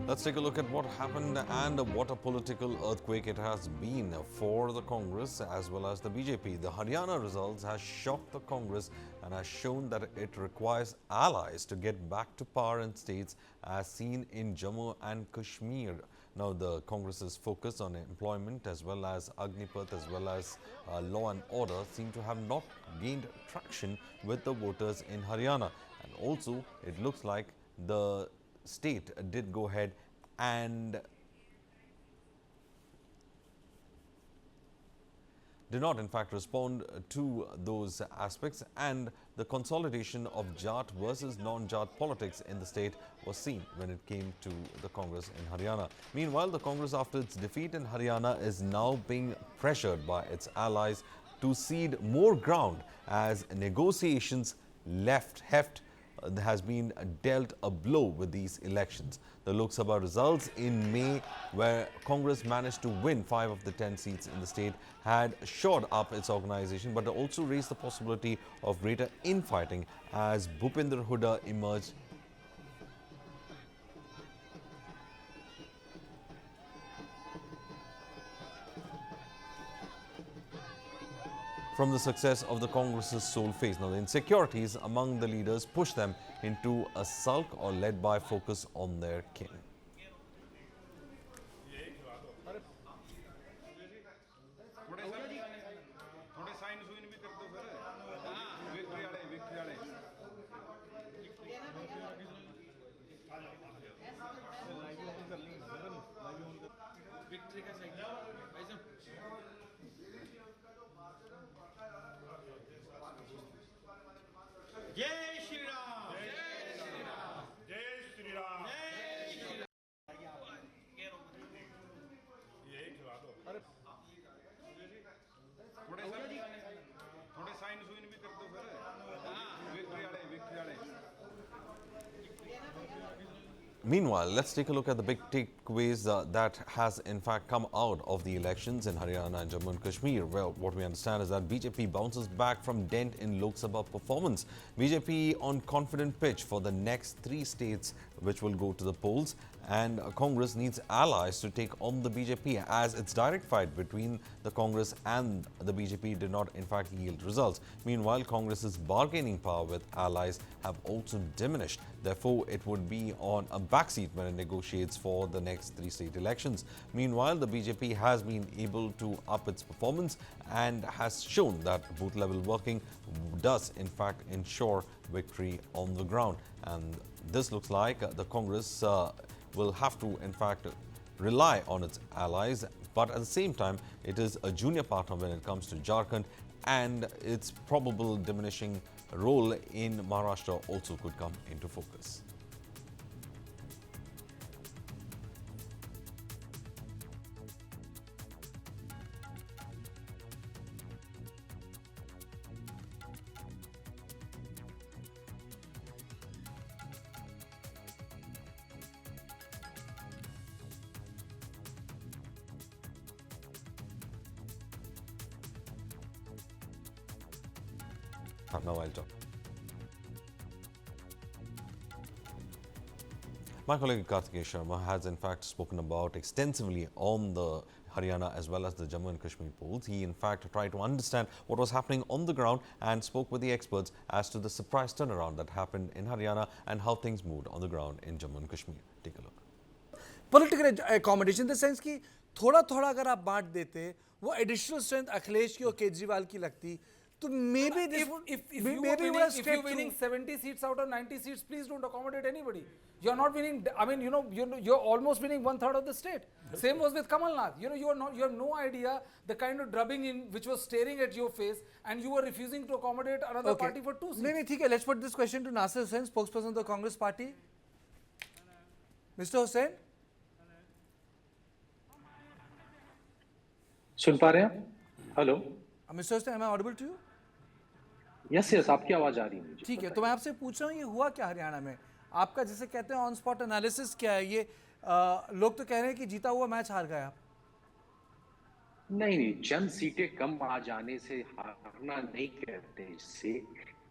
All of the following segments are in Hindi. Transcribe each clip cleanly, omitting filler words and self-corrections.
Let's take a look at what happened and what a political earthquake it has been for the Congress as well as the BJP. The Haryana results has shocked the Congress and has shown that it requires allies to get back to power in states as seen in Jammu and Kashmir. Now, the Congress's focus on employment as well as Agnipath as well as law and order seem to have not gained traction with the voters in Haryana. And also, it looks like the state did go ahead and did not in fact respond to those aspects, and the consolidation of Jat versus non-Jat politics in the state was seen when it came to the Congress in Haryana. Meanwhile, the Congress, after its defeat in Haryana, is now being pressured by its allies to cede more ground as negotiations heft has been dealt a blow with these elections. The Lok Sabha results in May, where Congress managed to win 5 of the 10 seats in the state, had shored up its organization, but also raised the possibility of greater infighting as Bhupinder Hooda emerged from the success of the Congress's sole phase. Now, the insecurities among the leaders pushed them into a sulk or led by focus on their king. जय श्री राम, जय श्री राम, जय श्री राम, जय श्री राम। यही खिला दो। अरे थोड़े साइन सुइन भी कर दो फिर। विक्ट्री वाले। Meanwhile, let's take a look at the big takeaways that has in fact come out of the elections in Haryana and Jammu and Kashmir. Well, what we understand is that BJP bounces back from dent in Lok Sabha performance. BJP on confident pitch for the next 3 states which will go to the polls, and Congress needs allies to take on the BJP as its direct fight between the Congress and the BJP did not in fact yield results. Meanwhile, Congress's bargaining power with allies have also diminished. Therefore, it would be on a backseat when it negotiates for the next 3 state elections. Meanwhile, the BJP has been able to up its performance and has shown that booth level working does in fact ensure victory on the ground. And this looks like the Congress will have to in fact rely on its allies, but at the same time it is a junior partner when it comes to Jharkhand, and its probable diminishing role in Maharashtra also could come into focus. Now I'll talk. My colleague Kartikeya Sharma has in fact spoken about extensively on the Haryana as well as the Jammu and Kashmir polls. He in fact tried to understand what was happening on the ground and spoke with the experts as to the surprise turnaround that happened in Haryana and how things moved on the ground in Jammu and Kashmir. Take a look. Political accommodation in the sense कि थोड़ा-थोड़ा अगर आप बांट देते, वो additional strength अखिलेश की और केजरीवाल की लगती, तो maybe this if you're winning 70 seats out of 90 seats, please don't accommodate anybody. You're not winning. I mean, you're almost winning 1/3 of the state. Same was with Kamal Nath. You have no idea the kind of drubbing in which was staring at your face, and you were refusing to accommodate another party for 2 seats. नहीं ठीक है. Let's put this question to Nasir Hussain, spokesperson of the Congress Party. Mr. Hussain. सुन पा रहे हैं? Hello. Mr. Hussain, am I audible to you? Yes आपकी आवाज आ रही है मुझे. ठीक है, तो मैं आपसे पूछ रहा हूँ, ये हुआ क्या हरियाणा में? आपका जैसे कहते हैं ऑन स्पॉट एनालिसिस क्या है? ये लोग तो कह रहे हैं कि जीता हुआ मैच हार गया. नहीं, चंद सीटें कम आ जाने से हारना नहीं कहते. इससे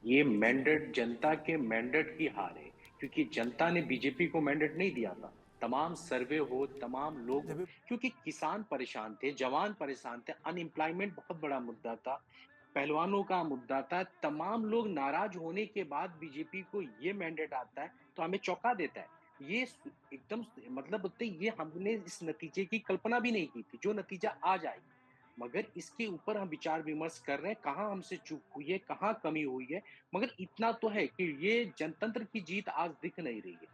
ये मैंडेट जनता के मैंडेट की हार है, क्योंकि जनता ने बीजेपी को मैंडेट नहीं दिया था. तमाम सर्वे हो, तमाम लोग, क्योंकि किसान परेशान थे, जवान परेशान थे, अनएम्प्लॉयमेंट बहुत बड़ा मुद्दा था, पहलवानों का मुद्दा था, तमाम लोग नाराज होने के बाद बीजेपी को ये मैंडेट आता है तो हमें चौंका देता है। ये एकदम मतलब बोलते ये हमने इस नतीजे की कल्पना भी नहीं की थी, जो नतीजा आ जाएगा। मगर इसके ऊपर हम विचार विमर्श कर रहे हैं, कहाँ हमसे चूक हुई है, कहाँ कमी हुई है। मगर इतना तो है कि ये जनतंत्र की जीत आज दिख नहीं रही है।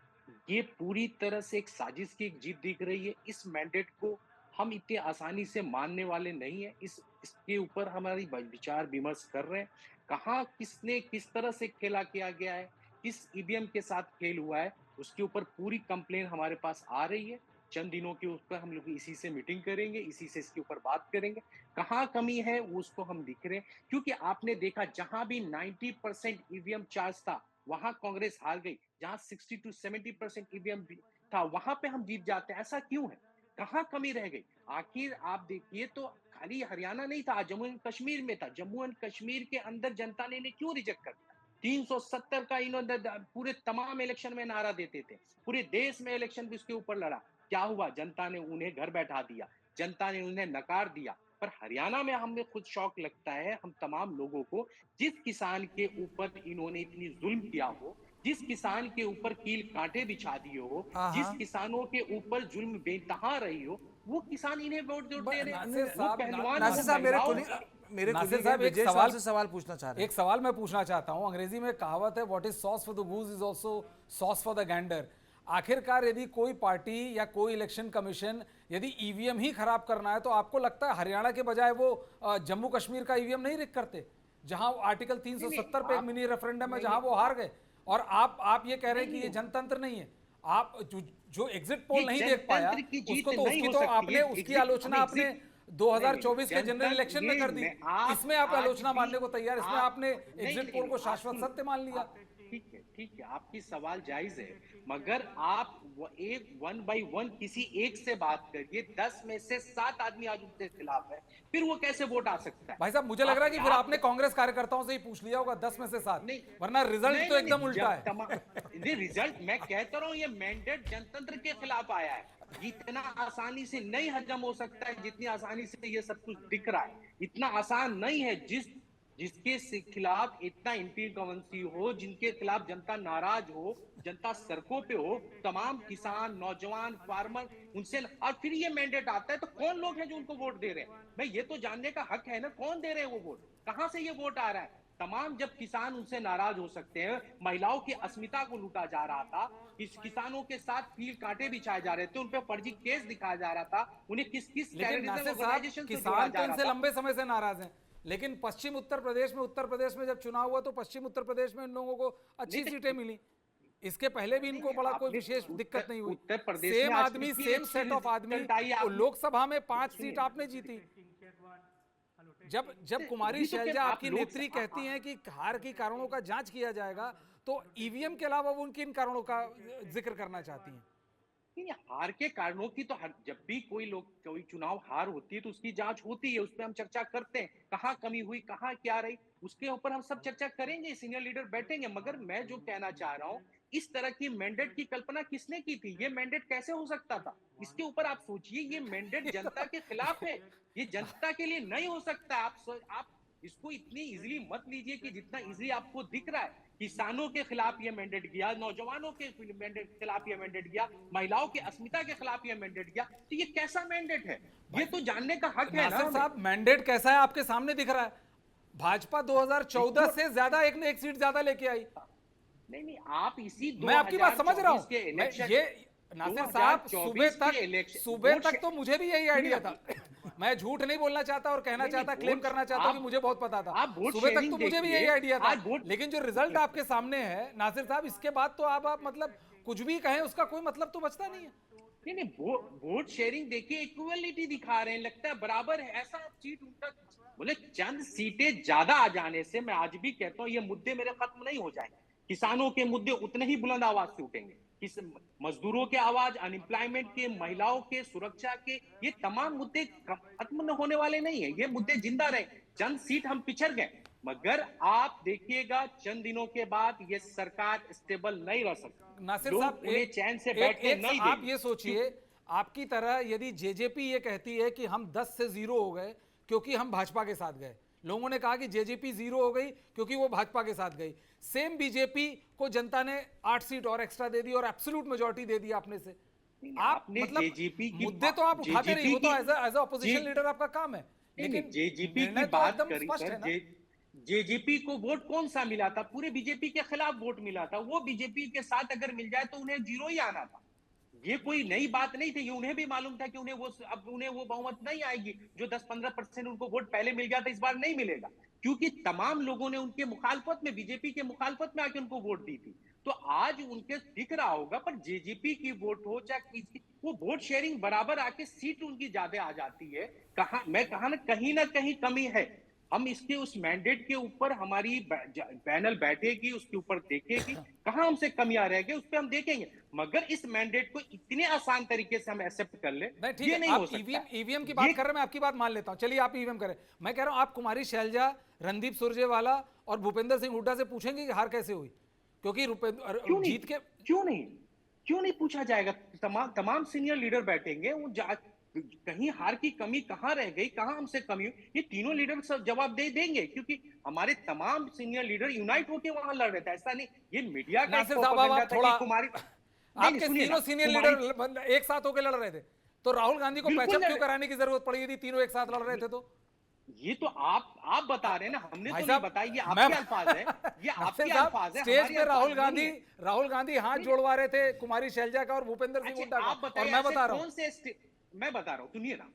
ये पूरी तरह से एक साजिश की एक जीत दिख रही है। इस मैंडेट को हम इतनी आसानी से मानने वाले नहीं है। इसके ऊपर हमारी विचार विमर्श कर रहे हैं। कहाँ किसने किस तरह से खेला किया गया है, किस ईवीएम के साथ खेल हुआ है, उसके ऊपर पूरी कंप्लेन हमारे पास आ रही है। चंद दिनों के ऊपर हम लोग इसी से मीटिंग करेंगे, इसी से इसके ऊपर बात करेंगे। कहाँ कमी है उसको हम दिख रहे हैं, क्योंकि आपने देखा जहां भी 90% ईवीएम चार्ज था वहां कांग्रेस हार गई, जहां 60 to 70% ईवीएम था वहां पे हम जीत जाते हैं। ऐसा क्यों है? कहाँ कमी रह गई? आखिर आप देखिए तो खाली हरियाणा नहीं था, जम्मू एंड कश्मीर में था। जम्मू एंड कश्मीर के अंदर जनता ने इन्हें क्यों रिजेक्ट कर दिया? 370 का इन्होंने पूरे तमाम इलेक्शन में नारा देते थे, पूरे देश में इलेक्शन भी उसके ऊपर लड़ा। क्या हुआ? जनता ने उन्हें घर बैठा दिया, जनता ने उन्हें नकार दिया। पर हरियाणा में हमें खुद शौक लगता है हम तमाम लोगों को, जिस किसान के ऊपर इन्होंने इतनी जुल्म किया हो, जिस किसान के ऊपर कील कांटे बिछा दिए हो, जिस किसानों के ऊपर जुल्म बेतहा रही हो, वो किसान इन्हें वोट दे रहे नासिर हैं। साहब, नासिर साहब मेरे नासिर कुलीग साहब, विजय साहब से सवाल पूछना चाह रहे हैं। एक सवाल मैं पूछना चाहता हूं। अंग्रेजी में कहावत है, what is sauce for the goose is also sauce for the Gander. आखिरकार यदि कोई पार्टी या कोई इलेक्शन कमीशन यदि ईवीएम ही खराब करना है तो आपको लगता है हरियाणा के बजाय वो जम्मू कश्मीर का ईवीएम नहीं रिक करते, जहां आर्टिकल 370 पे एक मिनी रेफरेंडम है जहां वो हार गए, और आप ये कह रहे हैं कि ये जनतंत्र नहीं है। आप जो एग्जिट पोल नहीं देख पाया उसको तो उसकी तो आपने उसकी आलोचना आपने 2024 के जनरल इलेक्शन में कर दी, इसमें आप आलोचना मानने को तैयार, इसमें आपने एग्जिट पोल को शाश्वत सत्य मान लिया। ठीक है, आपकी सवाल जायज है, मगर आप एक 1 by 1 किसी एक से बात करिए, 10 में से 7 आदमी आज उनके खिलाफ है, फिर वो कैसे वोट आ सकता है? भाई साहब, मुझे लग रहा है कि फिर आपने कांग्रेस कार्यकर्ताओं से ही पूछ लिया होगा 10 में से 7, वरना रिजल्ट तो एकदम उल्टा है। रिजल्ट मैं कहता रहा हूं, ये मैंडेट जनतंत्र के खिलाफ आया है। इतना आसानी से नहीं हजम हो सकता है जितनी आसानी से ये सब कुछ दिख रहा है। इतना आसान नहीं है। जिसके खिलाफ इतना इंटीग्रेंसी हो, जिनके खिलाफ जनता नाराज हो, जनता सड़कों पे हो, तमाम किसान, नौजवान, फार्मर, उनसे, और फिर ये मैंडेट आता है तो कौन लोग हैं जो उनको वोट दे रहे हैं? भाई ये तो जानने का हक है ना, कौन दे रहे हैं वो वोट, कहां से ये वोट आ रहा है? तमाम जब किसान उनसे नाराज हो सकते हैं, महिलाओं की अस्मिता को लूटा जा रहा था, इस किसानों के साथ कील कांटे बिछाए जा रहे थे, उन पे फर्जी केस दिखाया जा रहा था, उन्हें किस टेररिज्म ऑर्गेनाइजेशन से जोड़ा जा रहा था। लंबे समय से नाराज हैं, लेकिन पश्चिम उत्तर प्रदेश में जब चुनाव हुआ तो पश्चिम उत्तर प्रदेश में इन लोगों को अच्छी सीटें मिली। इसके पहले भी इनको बड़ा कोई विशेष दिक्कत नहीं हुई। उत्तर प्रदेश सेम आदमी, सेम सेट ऑफ आदमी, लोकसभा में 5 सीट आपने जीती। जब कुमारी शैलजा आपकी नेत्री कहती हैं कि हार के कारणों का जांच किया जाएगा, तो ईवीएम के अलावा वो उनके इन कारणों का जिक्र करना चाहती हैं। हार के कारणों की तो जब भी कोई चुनाव हार होती है तो उसकी जांच होती है, उस पर हम चर्चा करते हैं, कहां कमी हुई, कहां क्या रही, उसके ऊपर हम सब चर्चा करेंगे, सीनियर लीडर बैठेंगे। मगर मैं जो कहना चाह रहा हूं, इस तरह की मैंडेट की कल्पना किसने की थी? ये मैंडेट कैसे हो सकता था? इसके ऊपर आप सोचिए। ये मैंडेट जनता के खिलाफ है, ये जनता के लिए नहीं हो सकता। आप इसको इतनी इजीली मत लीजिए कि जितना इजीली आपको दिख रहा है। किसानों के खिलाफ ये मैंडेट गया, नौजवानों के खिलाफ ये मैंडेट गया, महिलाओं की अस्मिता के खिलाफ ये मैंडेट गया, तो ये कैसा मैंडेट है? ये तो जानने का हक है ना साहब। मैंडेट कैसा है आपके सामने दिख रहा है। भाजपा 2014 से ज्यादा एक ने एक सीट ज्यादा लेके आई। नहीं, आप इसी मैं आपकी बात समझ रहा हूं। ये नासिर साहब, सुबह तक तो मुझे भी यही आइडिया था। मैं झूठ नहीं बोलना चाहता और कहना चाहता, क्लेम करना चाहता कि मुझे बहुत पता था। सुबह तक तो मुझे भी यही आइडिया था, लेकिन जो रिजल्ट आपके सामने है नासिर साहब, इसके बाद तो आप मतलब कुछ भी कहें उसका कोई मतलब तो बचता नहीं है। नहीं, वोट शेयरिंग देखिए, इक्वलिटी दिखा रहे हैं, लगता है बराबर है। ऐसा सीट उनका बोले चंद सीटें ज्यादा आ जाने से, मैं आज भी कहता हूँ ये मुद्दे मेरे खत्म नहीं हो जाएंगे। किसानों के मुद्दे उतने ही बुलंद आवाज से उठेंगे, मजदूरों के आवाज, अनएम्प्लॉयमेंट के, महिलाओं के, सुरक्षा के, ये तमाम मुद्दे खत्म होने वाले नहीं है। ये मुद्दे जिंदा रहे। चंद सीट हम पिछड़ गए, मगर आप देखिएगा चंद दिनों के बाद ये सरकार स्टेबल नहीं रह सकती। नासिर लोग साहब उन्हें चैन से बैठने नहीं आप देंगे। ये सोचिए, आपकी तरह यदि जेजेपी ये कहती है कि हम 10 से 0 हो गए क्योंकि हम भाजपा के साथ गए, लोगों ने कहा कि जेजेपी 0 हो गई क्योंकि वो भाजपा के साथ गई, सेम बीजेपी को जनता ने 8 सीट और एक्स्ट्रा दे दी और एब्सोल्यूट मेजॉरिटी दे दी अपने से। आप आपने मतलब जेजेपी की मुद्दे तो आप उठाते रहिए, वो तो एज अ ऑपोजिशन जी- लीडर आपका काम है, लेकिन जेजेपी निर्णय की तो बात एकदम करी स्पष्ट सर, है ना। जेजेपी को वोट कौन सा मिला था? पूरे बीजेपी के खिलाफ वोट मिला था। वो बीजेपी के साथ अगर मिल जाए तो उन्हें 0 ही आना था। ये कोई नई बात नहीं थी, ये उन्हें भी मालूम था कि उन्हें वो बहुमत नहीं आएगी। जो 10-15% उनको वोट पहले मिल गया था, इस बार नहीं मिलेगा, क्योंकि तमाम लोगों ने उनके मुखालफत में, बीजेपी के मुखालफत में आके उनको वोट दी थी। तो आज उनके दिख रहा होगा, पर जेजेपी की वोट हो चाहे किसी, वो वोट शेयरिंग बराबर आके सीट उनकी ज्यादा आ जाती है। मैं कहा ना कहीं कमी है। हम इसके उस मैंडेट के ऊपर हमारी पैनल बैठेगी, उसके ऊपर देखेगी कहां हमसे कमियां रह गई, उस पर हम देखेंगे। मगर इस मैंडेट को इतने आसान तरीके से हम एक्सेप्ट कर ले, नहीं ठीक ये है, नहीं हो आप सकता। ईवीएम की बात कर रहे हैं, मैं आपकी बात मान लेता हूं, चलिए आप ईवीएम करें। मैं कह रहा हूं आप कुमारी शैलजा, रणदीप सुरजेवाला और भूपेंद्र सिंह हुड्डा से पूछेंगे कि हार कैसे हुई, क्योंकि जीत के क्यों नहीं पूछा जाएगा? तमाम सीनियर लीडर बैठेंगे, कहीं हार की कमी कहां रह गई, कहां हमसे कमी हुई, ये तीनों लीडर सब जवाब दे देंगे, क्योंकि हमारे तमाम सीनियर लीडर यूनाइट होकर वहां लड़ रहे थे। ऐसा नहीं ये मीडिया का नासिर साहब आप थोड़ा आपके तीनों सीनियर लीडर एक साथ होकर लड़ रहे थे, तो राहुल गांधी को पैचअप क्यों कराने की जरूरत पड़ी यदि तीनों एक साथ लड़ रहे थे? तो ये तो आप बता रहे हैं ना, हमने तो नहीं बताया। ये मैं आपके अल्फाज है, ये आपके अल्फाज है। स्टेज पे राहुल गांधी हाथ जोड़वा रहे थे कुमारी शैलजा का और भूपेंद्र सिंह हुड्डा का, और मैं बता रहा हूं, मैं बता रहा हूं, सुनिए ना,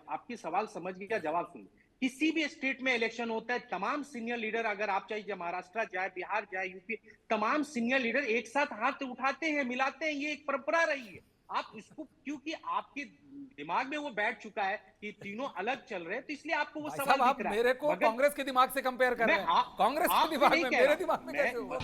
आपकी सवाल समझ गया, जवाब सुनिए। किसी भी स्टेट में इलेक्शन होता है, तमाम सीनियर लीडर, अगर आप चाहे महाराष्ट्र जाए, बिहार जाए, यूपी, तमाम सीनियर लीडर एक साथ हाथ उठाते हैं, मिलाते हैं। ये एक परंपरा रही है। आप इसको, क्योंकि आपके दिमाग में वो बैठ चुका है कि तीनों अलग चल रहे हैं, तो इसलिए आपको वो सवाल आप दिख रहा है। मेरे को कांग्रेस के दिमाग से कंपेयर कर रहे हैं। कांग्रेस के दिमाग में, मेरे दिमाग में कैसे हुआ?